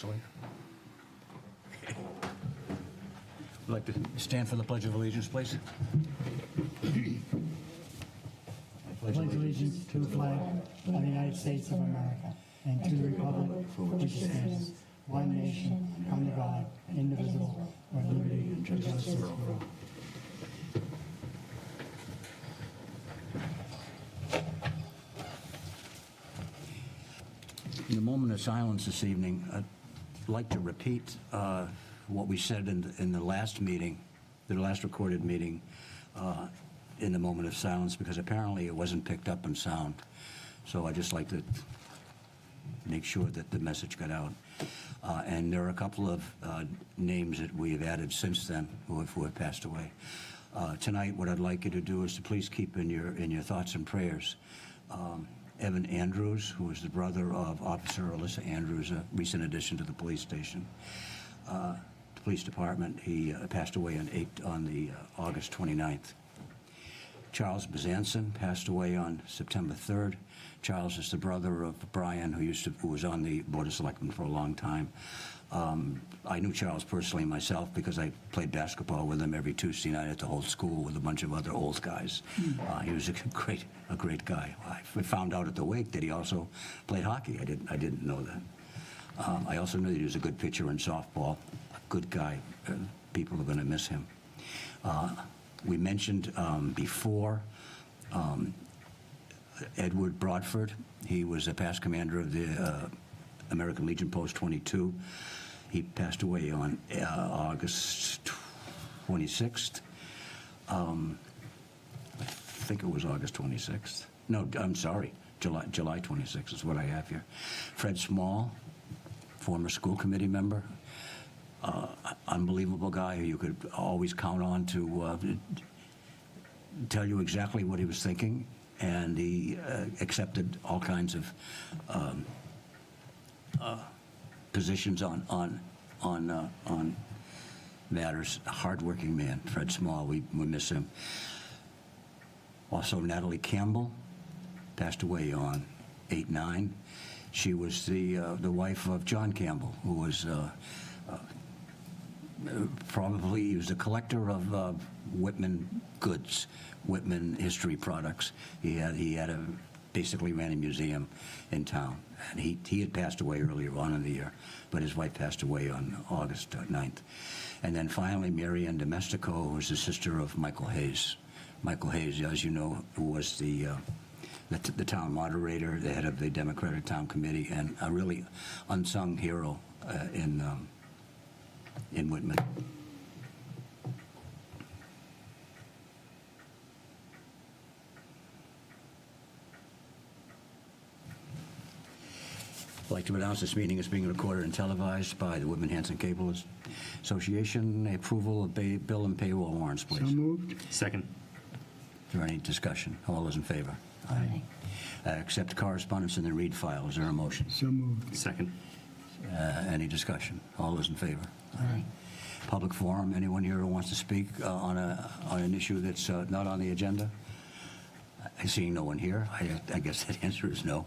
Excellent. Would like to stand for the Pledge of Allegiance, please. Pledge allegiance to the flag of the United States of America and to the republic for which it stands, one nation, under God, indivisible, with liberty and justice for all. In a moment of silence this evening, I'd like to repeat what we said in the last meeting, the last recorded meeting, in the moment of silence, because apparently it wasn't picked up in sound. So I'd just like to make sure that the message got out. And there are a couple of names that we have added since then who have passed away. Tonight, what I'd like you to do is to please keep in your thoughts and prayers Evan Andrews, who is the brother of Officer Alyssa Andrews, a recent addition to the police station. The police department, he passed away on the August 29th. Charles Bezanson passed away on September 3rd. Charles is the brother of Brian, who was on the Board of Selectmen for a long time. I knew Charles personally myself because I played basketball with him every Tuesday night at the whole school with a bunch of other old guys. He was a great guy. I found out at the wake that he also played hockey. I didn't know that. I also knew that he was a good pitcher in softball. A good guy. People are going to miss him. We mentioned before Edward Broadford. He was a past commander of the American Legion Post 22. He passed away on August 26th. I think it was August 26th. No, I'm sorry, July 26th is what I have here. Fred Small, former school committee member. Unbelievable guy who you could always count on to tell you exactly what he was thinking, and he accepted all kinds of positions on matters. A hardworking man, Fred Small. We miss him. Also, Natalie Campbell passed away on 8/9. She was the wife of John Campbell, who was probably he was a collector of Whitman goods, Whitman history products. He basically ran a museum in town, and he had passed away earlier on in the year, but his wife passed away on August 9th. And then finally, Mary Ann Domestico, who was the sister of Michael Hayes. Michael Hayes, as you know, who was the town moderator, the head of the Democratic Town Committee, and a really unsung hero in Whitman. I'd like to announce this meeting is being recorded and televised by the Whitman-Hanson Cable Association. Approval of bill and payroll warrants, please. So moved. Second. Is there any discussion? All those in favor? Aye. Accept correspondence in the read file. Is there a motion? So moved. Second. Any discussion? All those in favor? Aye. Public forum. Anyone here who wants to speak on an issue that's not on the agenda? I see no one here. I guess that answer is no.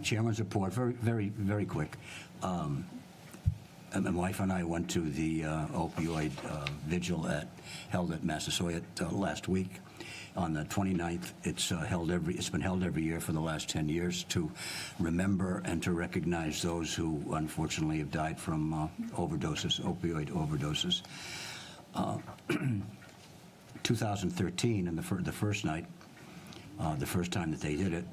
Chairman's report. Very quick. My wife and I went to the opioid vigil held at Massasoit last week. On the 29th, it's been held every year for the last 10 years to remember and to recognize those who unfortunately have died from opioid overdoses. 2013, and the first night, the first time that they did it,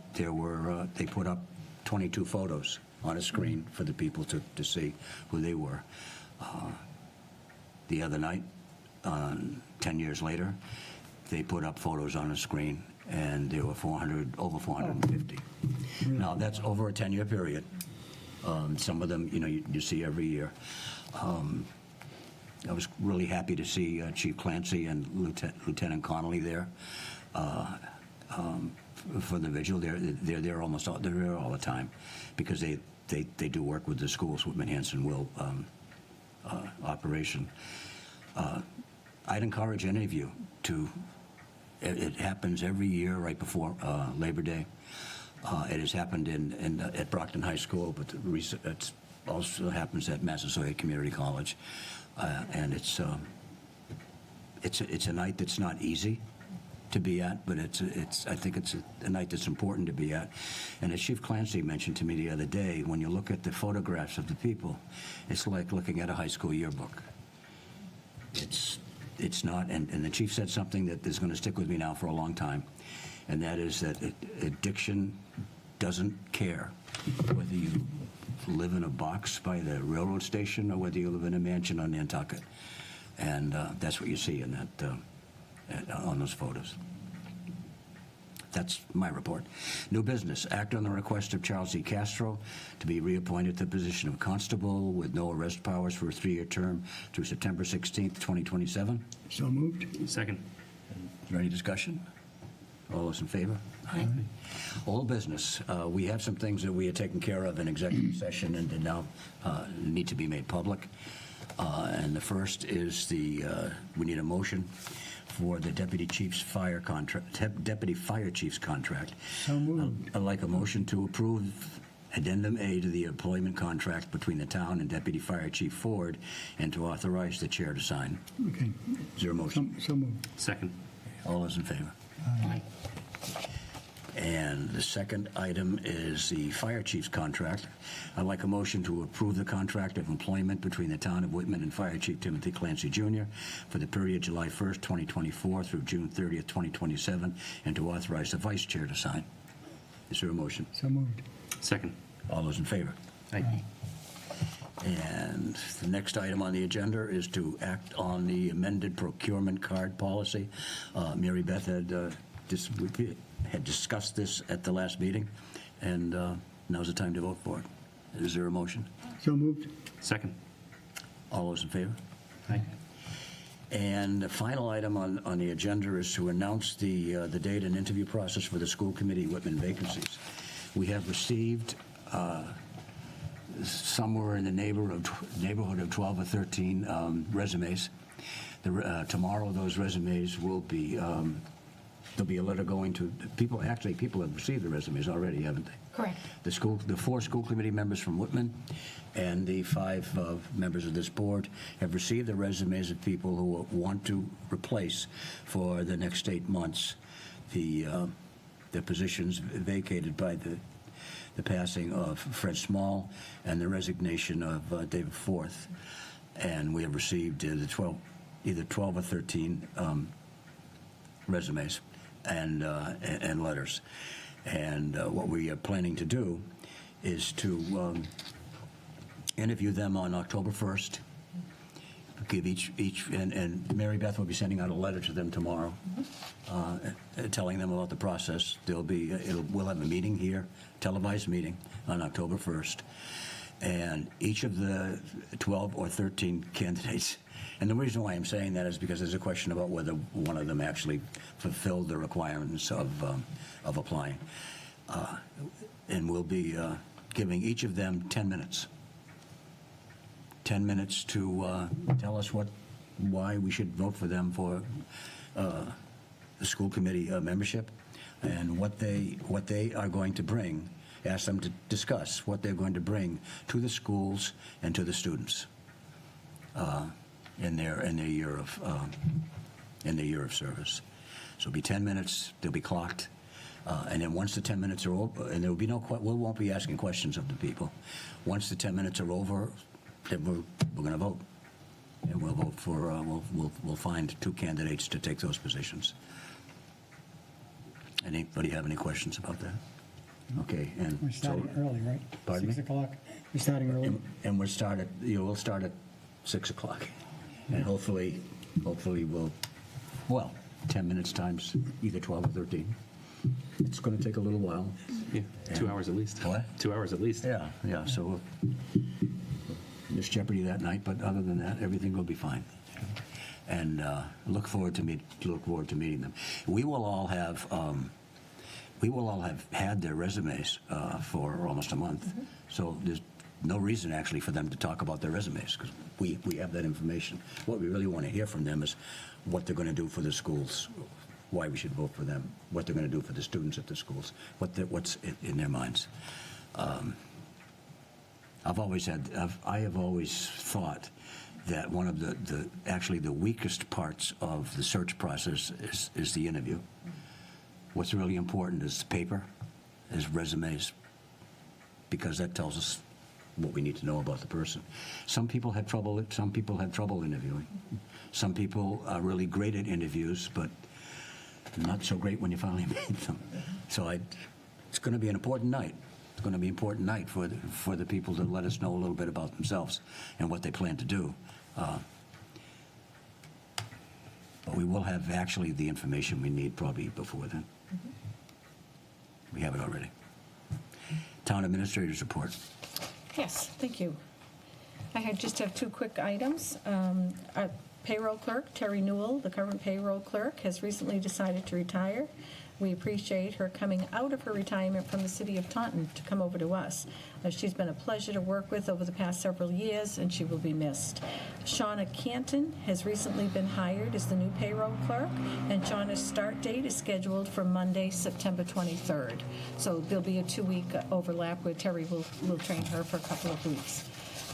they put up 22 photos on a screen for the people to see who they were. The other night, 10 years later, they put up photos on a screen, and there were over 450. Now, that's over a 10-year period. Some of them, you see every year. I was really happy to see Chief Clancy and Lieutenant Connolly there for the vigil. They're there they're there all the time because they do work with the school's Whitman-Hanson Will operation. I'd encourage any of you to. It happens every year right before Labor Day. It has happened at Brockton High School, but it's also happens at Massasoit Community College. And it's a night that's not easy to be at, but I think it's a night that's important to be at. And as Chief Clancy mentioned to me the other day, when you look at the photographs of the people, it's like looking at a high school yearbook. It's not, and the chief said something that is going to stick with me now for a long time, and that is that addiction doesn't care whether you live in a box by the railroad station or whether you live in a mansion on Nantucket. And that's what you see in that on those photos. That's my report. New business. Act on the request of Charles E. Castro to be reappointed to the position of constable with no arrest powers for a 3-year term through September 16th, 2027. So moved. Second. Is there any discussion? All those in favor? Aye. Old business. We have some things that we are taking care of in executive session and that now need to be made public. And the first is we need a motion for the deputy fire chief's contract. So moved. I'd like a motion to approve Addendum A to the employment contract between the town and Deputy Fire Chief Ford, and to authorize the chair to sign. Okay. Is there a motion? So moved. Second. All those in favor? Aye. And the second item is the fire chief's contract. I'd like a motion to approve the contract of employment between the town of Whitman and Fire Chief Timothy Clancy Jr. for the period July 1st, 2024 through June 30th, 2027, and to authorize the vice chair to sign. Is there a motion? So moved. Second. All those in favor? Aye. And the next item on the agenda is to act on the amended procurement card policy. Mary Beth had discussed this at the last meeting, and now's the time to vote for it. Is there a motion? So moved. Second. All those in favor? Aye. And the final item on the agenda is to announce the date and interview process for the school committee Whitman vacancies. We have received somewhere in the neighborhood of 12 or 13 resumes. Tomorrow, those resumes will be, there'll be a letter going to people. Actually, people have received the resumes already, haven't they? Correct. The 4 school committee members from Whitman and the 5 members of this board have received the resumes of people who want to replace for the next 8 months the positions vacated by the passing of Fred Small and the resignation of David Forth. And we have received either 12 or 13 resumes and letters. And what we are planning to do is to interview them on October 1st. Give each and Mary Beth will be sending out a letter to them tomorrow, telling them about the process. We'll have a meeting here, televised meeting on October 1st, and each of the 12 or 13 candidates. And the reason why I'm saying that is because there's a question about whether one of them actually fulfilled the requirements of applying, and we'll be giving each of them 10 minutes. 10 minutes to tell us why we should vote for them for the school committee membership, and what they are going to bring. Ask them to discuss what they're going to bring to the schools and to the students in their year of service. So it'll be 10 minutes. They'll be clocked. And then once the 10 minutes are over, and there will be we won't be asking questions of the people. Once the 10 minutes are over, then we're going to vote, and we'll vote for we'll find 2 candidates to take those positions. Anybody have any questions about that? Okay, and We're starting early, right? Pardon me? 6 o'clock. We're starting early. and we'll start at 6 o'clock, and hopefully we'll 10 minutes times either 12 or 13. It's going to take a little while. Yeah. 2 hours at least. What? 2 hours at least. Yeah. So there's jeopardy that night, but other than that, everything will be fine. And look forward to meeting them. We will all have had their resumes for almost a month. Mm-hmm. So there's no reason actually for them to talk about their resumes, because we have that information. What we really want to hear from them is what they're going to do for the schools, why we should vote for them, what they're going to do for the students at the schools, what's in their minds. I have always thought that one of actually the weakest parts of the search process is the interview. What's really important is the paper, is resumes, because that tells us what we need to know about the person. Some people have trouble interviewing. Some people are really great at interviews, but not so great when you finally meet them. So it's going to be an important night. It's going to be an important night for the people to let us know a little bit about themselves and what they plan to do. But we will have actually the information we need probably before then. We have it already. Town Administrator's Report. Yes, thank you. I just have two quick items. Our payroll clerk, Terry Newell, the current payroll clerk, has recently decided to retire. We appreciate her coming out of her retirement from the city of Taunton to come over to us. She's been a pleasure to work with over the past several years, and she will be missed. Shauna Canton has recently been hired as the new payroll clerk, and Shauna's start date is scheduled for Monday, September 23rd. So there'll be a 2-week overlap where Terry will train her for a couple of weeks.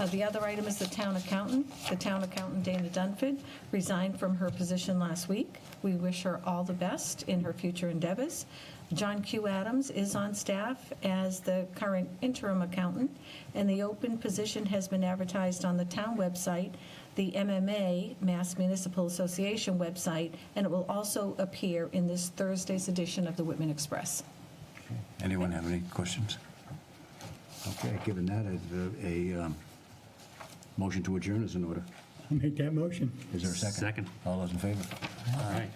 The other item is the town accountant. The town accountant, Dana Dunford, resigned from her position last week. We wish her all the best in her future endeavors. John Q. Adams is on staff as the current interim accountant, and the open position has been advertised on the town website, the MMA, Mass Municipal Association website, and it will also appear in this Thursday's edition of the Whitman Express. Anyone have any questions? Okay, given that, a motion to adjourn is in order. I'll make that motion. Is there a second? Second. All those in favor? All right.